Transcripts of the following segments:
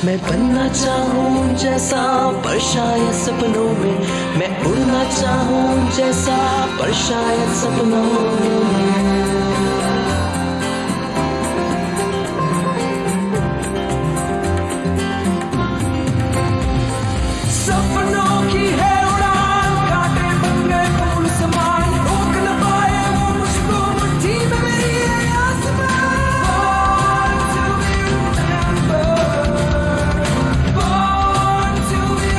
मैं बनना चाहूँ जैसा पर शायद सपनों में, मैं उड़ना चाहूँ जैसा पर शायद सपनों में। सपनों की है उड़ान, कांटे बन गए फूल समान, रोक न पाए वो मुझको, मुट्ठी में मेरी है आसमान। Born to be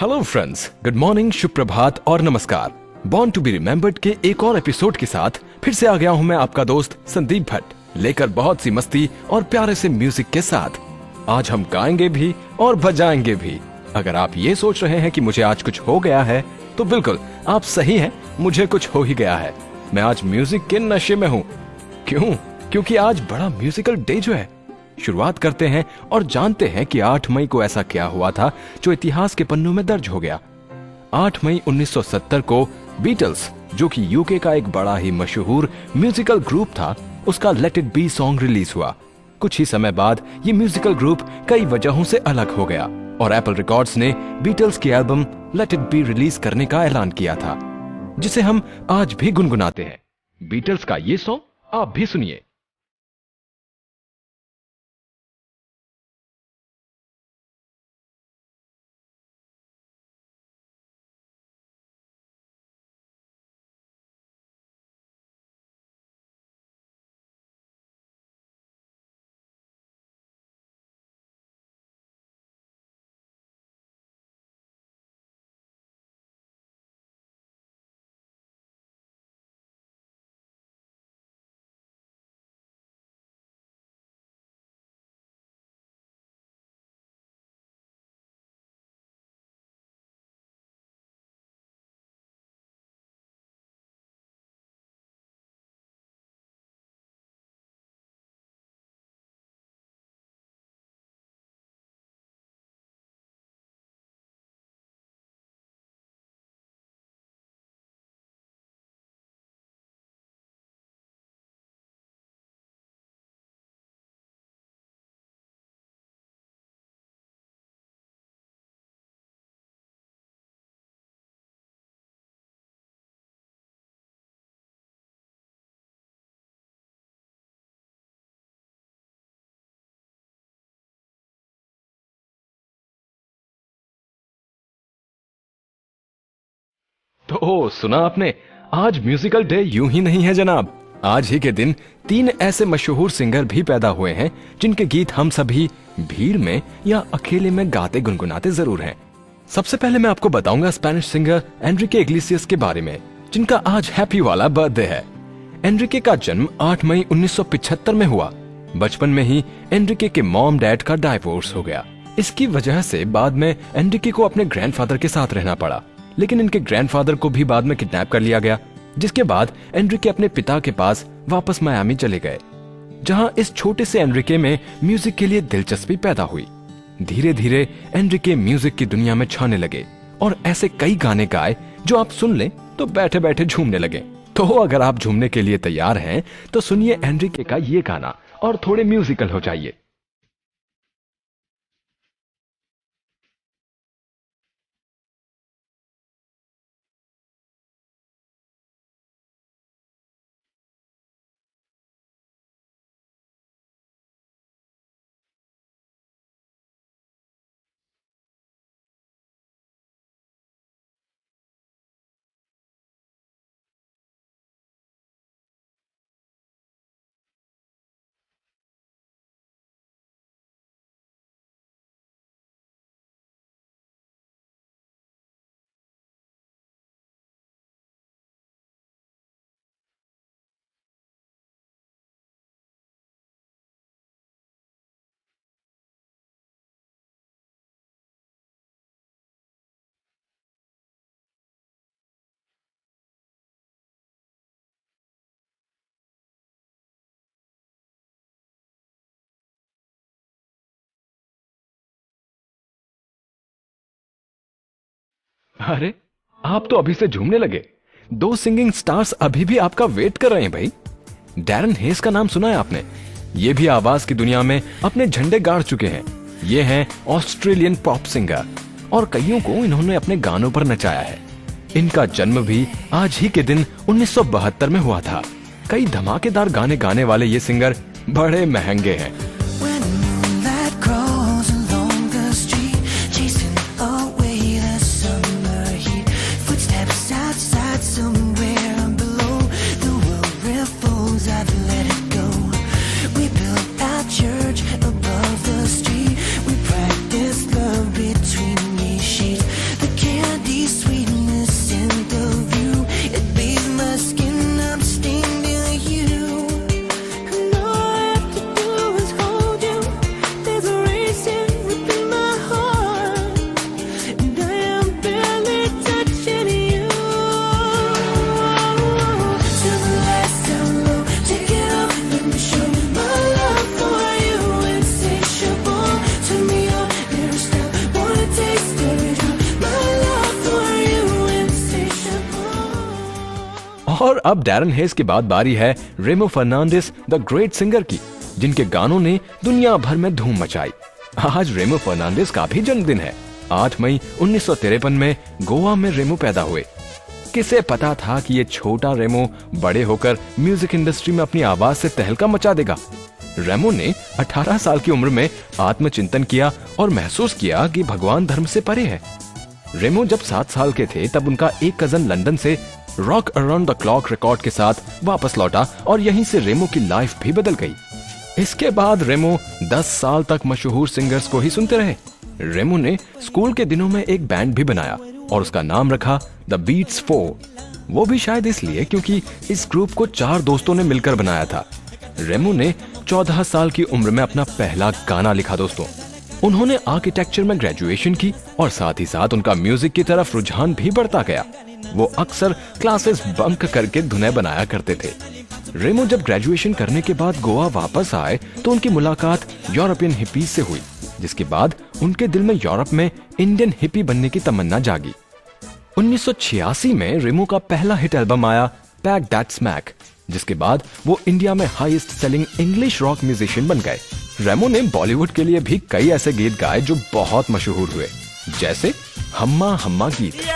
hello friends, good morning, शुभ प्रभात और नमस्कार। बॉर्न टू बी रिमेम्बर्ड के एक और एपिसोड के साथ फिर से आ गया हूं मैं, आपका दोस्त संदीप भट्ट, लेकर बहुत सी मस्ती और प्यारे से म्यूजिक के साथ। आज हम गाएंगे भी और बजाएंगे भी। अगर आप ये सोच रहे हैं कि मुझे आज कुछ हो गया है, तो बिल्कुल आप सही हैं, मुझे कुछ हो ही गया है। मैं आज म्यूजिक के नशे में हूँ। क्यों? क्योंकि आज बड़ा म्यूजिकल डे जो है। शुरुआत करते हैं और जानते हैं कि 8 मई को ऐसा क्या हुआ था जो इतिहास के पन्नों में दर्ज हो गया। 8 मई 1970 को बीटल्स, जो कि यूके का एक बड़ा ही मशहूर म्यूजिकल ग्रुप था, उसका let it be song release हुआ। कुछ ही समय बाद ये म्यूजिकल ग्रुप कई वजहों से अलग हो गया और एप्पल रिकॉर्ड्स ने बीटल्स की album let it be release करने का ऐलान किया था, जिसे हम आज भी गुनगुनाते हैं। बीटल्स का ये सॉन्ग आप भी सुनिए। तो सुना आपने, आज म्यूजिकल डे यूं ही नहीं है जनाब। आज ही के दिन 3 ऐसे मशहूर सिंगर भी पैदा हुए हैं जिनके गीत हम सभी भीड़ में या अकेले में गाते गुनगुनाते जरूर हैं। सबसे पहले मैं आपको बताऊंगा स्पेनिश सिंगर एनरिके इग्लेसियस के बारे में, जिनका आज हैप्पी वाला बर्थडे है। एनरिके का जन्म 8 मई 1975 में हुआ। बचपन में ही एनरिके के मॉम डैड का डाइवोर्स हो गया। इसकी वजह से बाद में एनरिके को अपने ग्रैंडफादर के साथ रहना पड़ा, लेकिन इनके ग्रैंडफादर को भी बाद में किडनैप कर लिया गया, जिसके बाद एनरिके अपने पिता के पास वापस मायामी चले गए, जहां इस छोटे से एनरिके में म्यूजिक के लिए दिलचस्पी पैदा हुई। धीरे धीरे एनरिके म्यूजिक की दुनिया में छाने लगे और ऐसे कई गाने गाए जो आप सुन लें तो बैठे बैठे झूमने लगे। तो अगर आप झूमने के लिए तैयार हैं तो सुनिए एनरिके का ये गाना और थोड़े म्यूजिकल हो जाइए। अरे, आप तो अभी से झूमने लगे। 2 सिंगिंग स्टार्स अभी भी आपका वेट कर रहे हैं भाई। डैरन हेस का नाम सुना है आपने? ये भी आवाज की दुनिया में अपने झंडे गाड़ चुके हैं। ये हैं ऑस्ट्रेलियन पॉप सिंगर और कईयों को इन्होंने अपने गानों पर नचाया है। इनका जन्म भी आज ही के दिन 1972 में हुआ था। कई धमाकेदार गाने गाने वाले ये सिंगर बड़े महंगे हैं। और अब डैरन हेस के बाद बारी है रेमो फर्नांडिस द ग्रेट सिंगर की, जिनके गानों ने दुनिया भर में धूम मचाई। आज रेमो फर्नांडिस का भी जन्मदिन है। 8 मई 1953 में गोवा में रेमो पैदा हुए। किसे पता था कि ये छोटा रेमो बड़े होकर म्यूजिक इंडस्ट्री में अपनी आवाज से तहलका मचा देगा। रेमो ने 18 साल की उम्र में आत्मचिंतन किया और महसूस किया कि भगवान धर्म से परे है। रेमो जब 7 साल के थे तब उनका एक कजन लंदन से rock around the clock record के साथ वापस लौटा और यहीं से रेमो की लाइफ भी बदल गई। इसके बाद रेमो 10 साल तक मशहूर सिंगर्स को ही सुनते रहे। रेमो ने स्कूल के दिनों में एक बैंड भी बनाया और उसका नाम रखा द बीट्स 4। वो भी शायद इसलिए क्योंकि इस ग्रुप को 4 दोस्तों ने मिलकर बनाया था। रेमो ने 14 साल की उम्र में अपना पहला गाना लिखा दोस्तों। उन्होंने आर्किटेक्चर में ग्रेजुएशन की और साथ ही साथ उनका म्यूजिक की तरफ रुझान भी बढ़ता गया। वो अक्सर क्लासेस बंक करके धुनें बनाया करते थे। रेमो जब ग्रेजुएशन करने के बाद गोवा वापस आए तो उनकी मुलाकात यूरोपियन हिपीज से हुई, जिसके बाद उनके दिल में यूरोप में इंडियन हिपी बनने की तमन्ना जागी। 1986 में रेमो का पहला हिट एल्बम आया पैक दैट स्मैक, जिसके बाद वो इंडिया में highest selling English rock musician बन गए। रेमो ने बॉलीवुड के लिए भी कई ऐसे गीत गाए जो बहुत मशहूर हुए, जैसे हम्मा हम्मा गीत।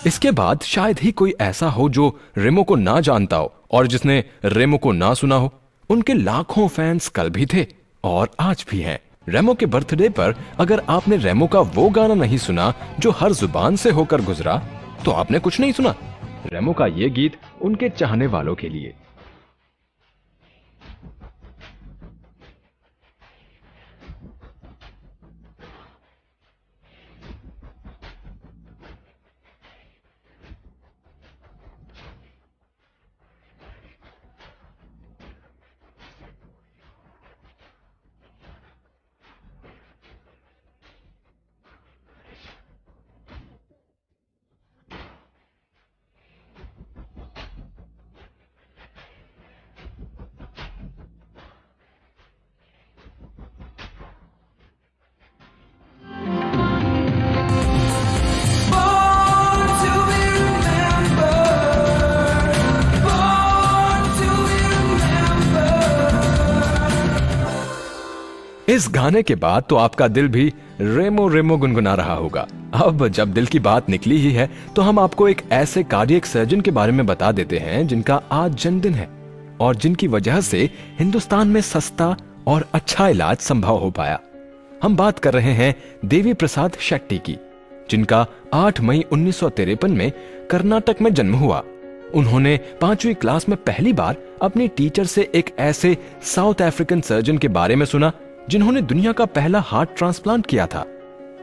इसके बाद शायद ही कोई ऐसा हो जो रेमो को ना जानता हो और जिसने रेमो को ना सुना हो। उनके लाखों फैंस कल भी थे और आज भी हैं। रेमो के बर्थडे पर अगर आपने रेमो का वो गाना नहीं सुना जो हर जुबान से होकर गुजरा, तो आपने कुछ नहीं सुना। रेमो का ये गीत उनके चाहने वालों के लिए। इस गाने के बाद तो आपका दिल भी रेमो रेमो गुनगुना रहा होगा। अब जब दिल की बात निकली ही है तो हम आपको एक ऐसे कार्डियक सर्जन के बारे में बता देते हैं जिनका आज जन्मदिन है। और जिनकी वजह से हिंदुस्तान में सस्ता और अच्छा इलाज संभव हो पाया। हम बात कर रहे हैं देवी प्रसाद शेट्टी की, जिनका 8 मई 1953 में कर्नाटक में जन्म हुआ। उन्होंने 5वीं क्लास में पहली बार अपनी टीचर से एक ऐसे साउथ अफ्रीकन सर्जन के बारे में सुना जिन्होंने दुनिया का पहला हार्ट ट्रांसप्लांट किया था।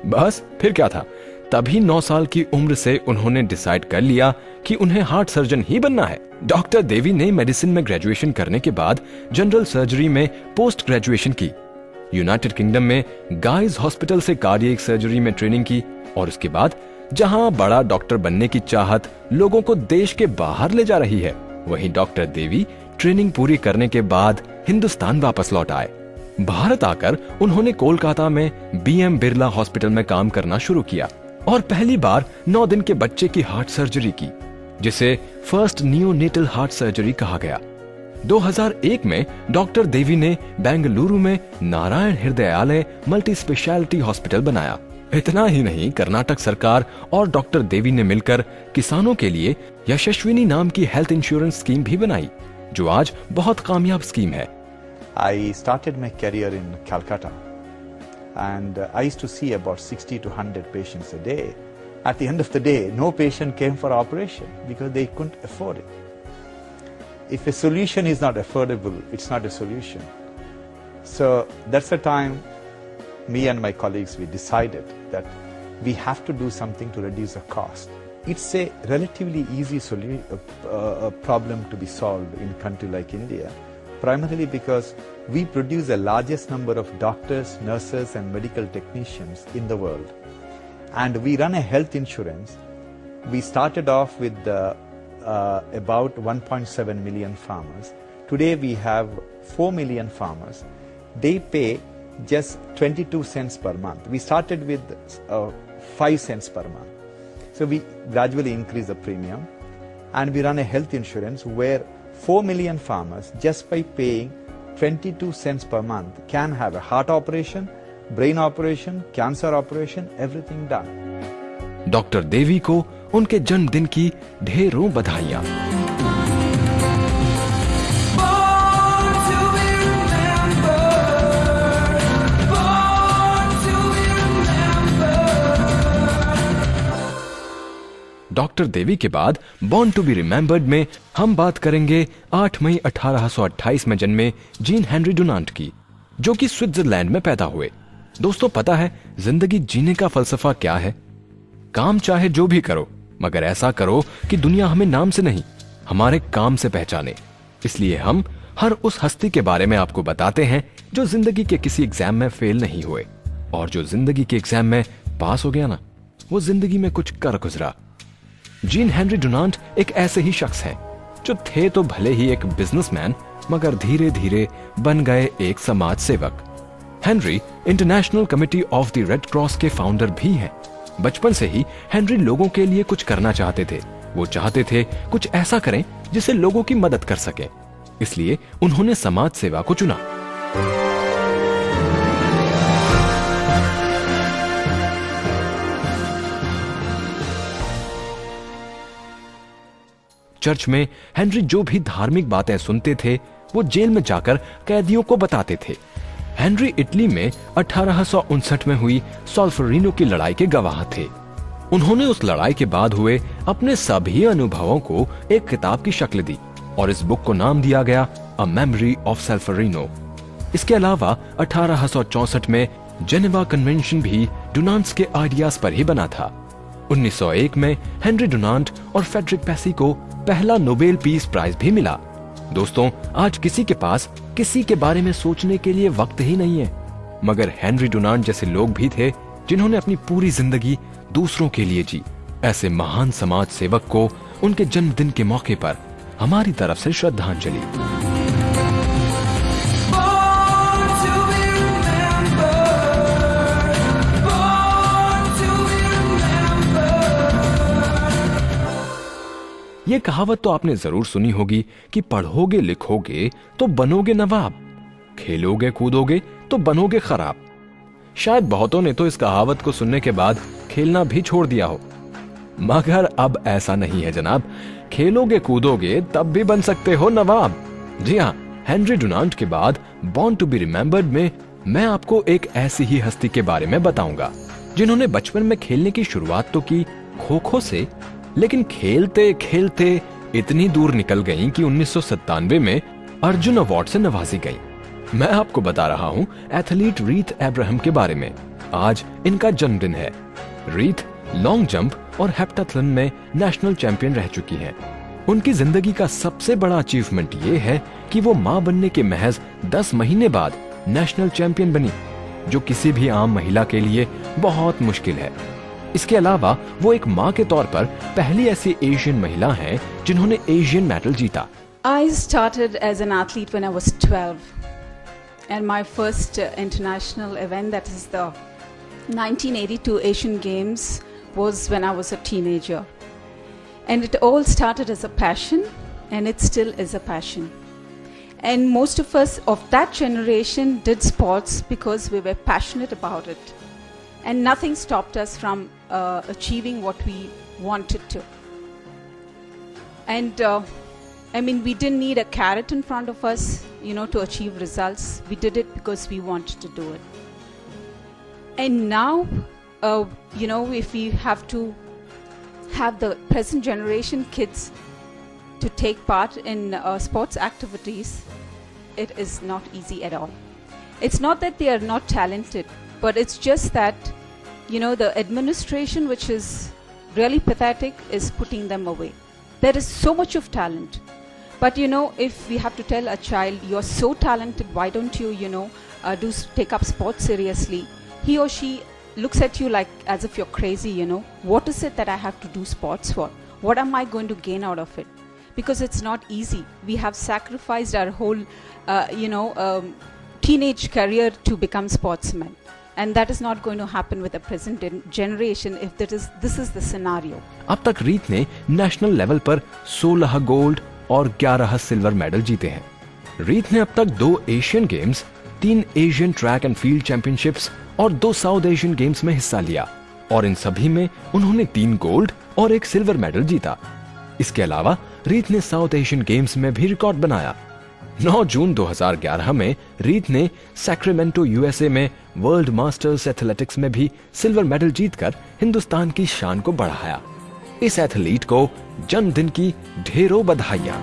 बस फिर क्या था, तभी 9 साल की उम्र से उन्होंने डिसाइड कर लिया कि उन्हें हार्ट सर्जन ही बनना है। डॉक्टर देवी ने मेडिसिन में ग्रेजुएशन करने के बाद जनरल सर्जरी में पोस्ट ग्रेजुएशन की, यूनाइटेड किंगडम में गाइज हॉस्पिटल से कार्डियक सर्जरी में ट्रेनिंग की और उसके बाद जहां बड़ा डॉक्टर बनने की चाहत लोगों को देश के बाहर ले जा रही है, वहीं डॉक्टर देवी ट्रेनिंग पूरी करने के बाद हिंदुस्तान वापस लौट आए। भारत आकर उन्होंने कोलकाता में बीएम बिरला हॉस्पिटल में काम करना शुरू किया और पहली बार 9 दिन के बच्चे की हार्ट सर्जरी की, जिसे फर्स्ट नियोनेटल हार्ट सर्जरी कहा गया। 2001 में डॉक्टर देवी ने बेंगलुरु में Narayan Hrudayalaya multi speciality hospital बनाया। इतना ही नहीं, कर्नाटक सरकार और डॉक्टर देवी ने मिलकर किसानों के लिए यशस्विनी नाम की हेल्थ इंश्योरेंस स्कीम भी बनाई, जो आज बहुत कामयाब स्कीम है। I started my career in Calcutta and I used to see about 60 to 100 patients a day. At the end of the day, no patient came for operation because they couldn't afford it. If a solution is not affordable, it's not a solution. So that's the time me and my colleagues, we decided that we have to do something to reduce the cost. It's a relatively easy problem to be solved in a country like India, primarily because we produce the largest number of doctors, nurses and medical technicians in the world. And we run a health insurance. We started off with about 1.7 million farmers. Today we have 4 million farmers. They pay just 22 cents per month. We started with 5 cents per month. So we gradually increase the premium and we run a health insurance where 4 million farmers, just by paying 22 cents per month, can have a heart operation, brain operation, cancer operation, everything done. Doctor Devi को उनके जन्मदिन की ढेरों बधाइयां। Doctor देवी के बाद born to be remembered में हम बात करेंगे 8 मई 1828 में जन्मे जीन हेनरी डुनांट की, जो कि स्विट्जरलैंड में पैदा हुए। दोस्तों, पता है जिंदगी जीने का फलसफा क्या है? काम चाहे जो भी करो, मगर ऐसा करो कि दुनिया हमें नाम से नहीं, हमारे काम से पहचाने। इसलिए हम हर उस हस्ती के बारे में आपको बताते हैं जो जिंदगी के किसी एग्जाम में फेल नहीं हुए, और जो जिंदगी के एग्जाम में पास हो गया ना, वो जिंदगी में कुछ कर गुजरा। जीन हेनरी डुनांट एक ऐसे ही शख्स हैं जो थे तो भले ही एक बिजनेसमैन, मगर धीरे धीरे बन गए एक समाज सेवक। Henry international committee of the red cross के फाउंडर भी हैं। बचपन से ही हेनरी लोगों के लिए कुछ करना चाहते थे। वो चाहते थे कुछ ऐसा करें जिससे लोगों की मदद कर सके, इसलिए उन्होंने समाज सेवा को चुना। चर्च में हेनरी जो भी धार्मिक बातें सुनते थे वो जेल में जाकर कैदियों को बताते थे। हेनरी इटली में 1859 में हुई सोल्फेरिनो की लड़ाई के गवाह थे। उन्होंने उस लड़ाई के बाद हुए अपने सभी अनुभवों को एक किताब की शक्ल दी और इस बुक को नाम दिया गया अ मेमोरी ऑफ सोल्फेरिनो। इसके अलावा 1864 में जेनेवा कन्वेंशन भी डुनांट्स के आइडियाज पर ही बना था। 1901 में हेनरी डुनांट और फ्रेडरिक पेसी को पहला नोबेल पीस प्राइज भी मिला। दोस्तों, आज किसी के पास किसी के बारे में सोचने के लिए वक्त ही नहीं है, मगर हेनरी डुनांट जैसे लोग भी थे जिन्होंने अपनी पूरी जिंदगी दूसरों के लिए जी। ऐसे महान समाज सेवक को उनके जन्मदिन के मौके पर हमारी तरफ से श्रद्धांजलि। ये कहावत तो आपने जरूर सुनी होगी कि पढ़ोगे लिखोगे तो बनोगे नवाब, खेलोगे कूदोगे तो बनोगे खराब। शायद बहुतों ने तो इस कहावत को सुनने के बाद खेलना भी छोड़ दिया हो, मगर अब ऐसा नहीं है जनाब। खेलोगे कूदोगे तब भी बन सकते हो नवाब। जी हाँ, हेनरी डुनांट के बाद बॉर्न टू बी रिमेम्बर्ड में मैं आपको एक ऐसी ही हस्ती के बारे में बताऊंगा जिन्होंने बचपन में खेलने की शुरुआत तो की खो खो से, लेकिन खेलते खेलते इतनी दूर निकल गईं कि 1997 में अर्जुन अवार्ड से नवाजी गईं। मैं आपको बता रहा हूं एथलीट रीथ एब्राहम के बारे में। आज इनका जन्मदिन है। रीथ लॉन्ग जंप और हेप्टाथलन में नेशनल चैंपियन रह चुकी हैं। उनकी जिंदगी का सबसे बड़ा अचीवमेंट ये है कि वो मां बनने के महज 10 महीने बाद नेशनल चैंपियन बनी, जो किसी भी आम महिला के लिए बहुत मुश्किल है। इसके अलावा वो एक मां के तौर पर पहली ऐसी एशियन महिला हैं जिन्होंने एशियन मेडल जीता। I started as an athlete when I was 12, and my first international event, that is the 1982 Asian Games, was when I was a teenager. And it all started as a passion, and it still is a passion. And most of us of that generation did sports because we were passionate about it. And nothing stopped us from achieving what we wanted to. And I mean, we didn't need a carrot in front of us, to achieve results. We did it because we wanted to do it. And now, if we have to have the present generation kids to take part in sports activities, it is not easy at all. It's not that they are not talented, but it's just that, the administration, which is really pathetic, is putting them away. There is so much of talent. But if we have to tell a child, you're so talented, why don't you, take up sports seriously? He or she looks at you like as if you're crazy, What is it that I have to do sports for? What am I going to gain out of it? Because it's not easy. We have sacrificed our whole, teenage career to become sportsmen. And that is not going to happen with the present generation if this is the scenario. अब तक रीत ने national level पर 16 gold और 11 silver medal जीते हैं। रीत ने अब तक 2 Asian games, 3 Asian track and field championships और 2 साउथ एशियन गेम्स में हिस्सा लिया, और इन सभी में उन्होंने 3 गोल्ड और 1 सिल्वर मेडल जीता। इसके अलावा रीत ने साउथ एशियन गेम्स में भी रिकॉर्ड बनाया। 9 जून 2011 में रीत ने सैक्रामेंटो यूएसए में वर्ल्ड मास्टर्स एथलेटिक्स में भी सिल्वर मेडल जीतकर हिंदुस्तान की शान को बढ़ाया। इस एथलीट को जन्मदिन की ढेरों बधाइयां।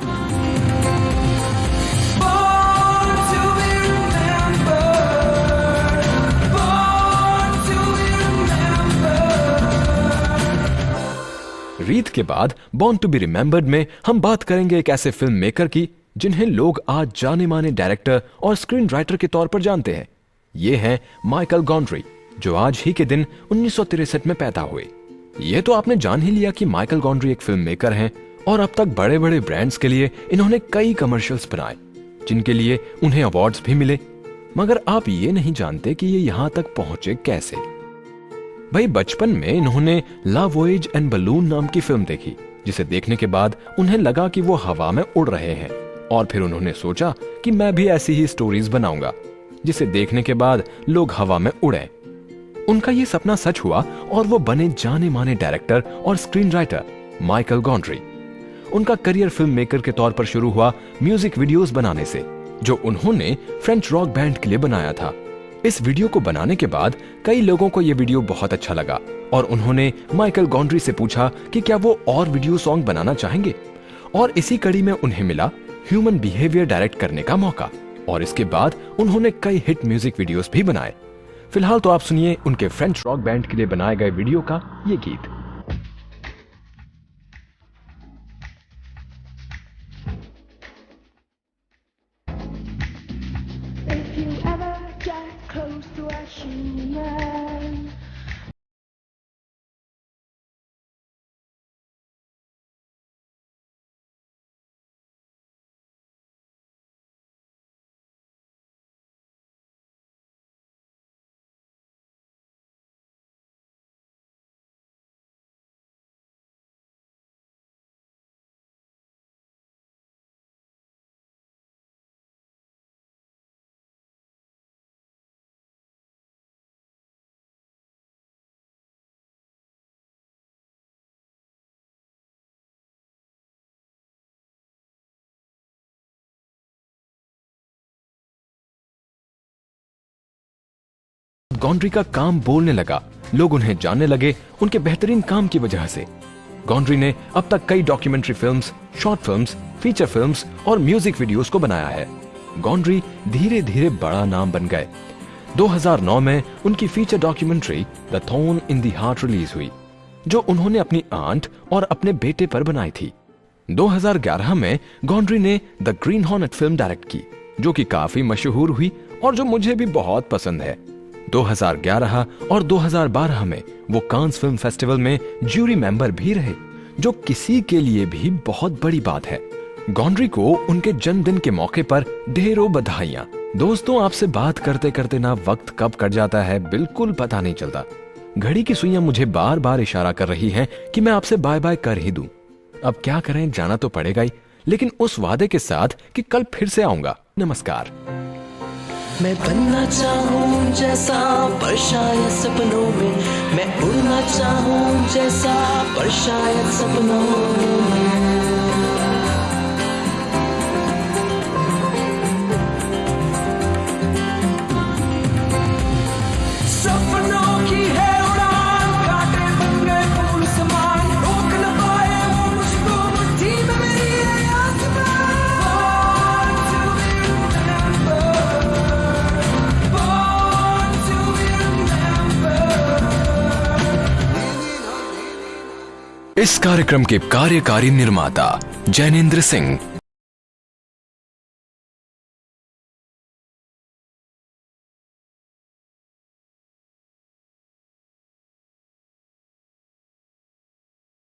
रीत के बाद बॉर्न टू बी रिमेम्बर्ड में हम बात करेंगे एक ऐसे फिल्म मेकर की जिन्हें लोग आज जाने माने डायरेक्टर और स्क्रीन राइटर के तौर पर जानते हैं। ये हैं माइकल गॉन्ड्री, जो आज ही के दिन 1963 में पैदा हुए। ये तो आपने जान ही लिया कि माइकल गॉन्ड्री एक फिल्म मेकर हैं, और अब तक बड़े बड़े ब्रांड्स के लिए इन्होंने कई कमर्शियल्स बनाए, जिनके लिए उन्हें अवार्ड्स भी मिले। मगर आप ये नहीं जानते कि ये यहां तक पहुंचे कैसे। भाई, बचपन में इन्होंने ला वॉयेज एंड बलून नाम की फिल्म देखी, जिसे देखने के बाद उन्हें लगा कि वो हवा में उड़ रहे हैं, और फिर उन्होंने सोचा कि मैं भी ऐसी ही स्टोरीज बनाऊंगा, जिसे देखने के बाद लोग हवा में उड़े। उनका ये सपना सच हुआ और वो बने जाने माने डायरेक्टर और स्क्रीन राइटर माइकल गॉन्ड्री। उनका करियर फिल्म मेकर के तौर पर शुरू हुआ म्यूजिक वीडियोस बनाने से, जो उन्होंने फ्रेंच रॉक बैंड के लिए बनाया था। इस वीडियो को बनाने के बाद कई लोगों को ये वीडियो बहुत अच्छा लगा, और उन्होंने माइकल गॉन्ड्री से पूछा कि क्या वो और वीडियो सॉन्ग बनाना चाहेंगे, और इसी कड़ी में उन्हें मिला ह्यूमन बिहेवियर डायरेक्ट करने का मौका, और इसके बाद उन्होंने कई हिट म्यूजिक वीडियोस भी बनाए। फिलहाल तो आप सुनिए उनके फ्रेंच रॉक बैंड के लिए बनाए गए वीडियो का ये गीत। गॉन्ड्री का काम बोलने लगा, लोग उन्हें जानने लगे उनके बेहतरीन काम की वजह से। गॉन्ड्री ने अब तक कई documentary films, short films, feature films और म्यूजिक वीडियोस को बनाया है। गॉन्ड्री धीरे धीरे बड़ा नाम बन गए। 2009 में उनकी feature documentary the thorn in the heart release हुई, जो उन्होंने अपनी आंट और अपने बेटे पर बनाई थी। 2011 में गॉन्ड्री ने the green hornet film direct की, जो कि काफी मशहूर हुई और जो मुझे भी बहुत पसंद है। 2011 और 2012 में वो कांस फिल्म फेस्टिवल में ज्यूरी मेंबर भी रहे, जो किसी के लिए भी बहुत बड़ी बात है। गॉन्ड्री को उनके जन्मदिन के मौके पर ढेरों बधाइयां। दोस्तों, आपसे बात करते करते ना वक्त कब कट जाता है बिल्कुल पता नहीं चलता। घड़ी की सुइयां मुझे बार बार इशारा कर रही हैं कि मैं आपसे बाय बाय कर ही दूं। अब क्या करें, जाना तो पड़ेगा ही, लेकिन उस वादे के साथ कि कल फिर से आऊंगा। नमस्कार। मैं बनना चाहूँ जैसा पर शायद सपनों में, मैं उड़ना चाहूँ जैसा पर शायद सपनों में। सपनों की है उड़ान, कांटे बन गए फूल समान, रोक न पाए वो मुझको मुट्ठी में मेरी है आसमां। इस कार्यक्रम के कार्यकारी निर्माता जैनेंद्र सिंह,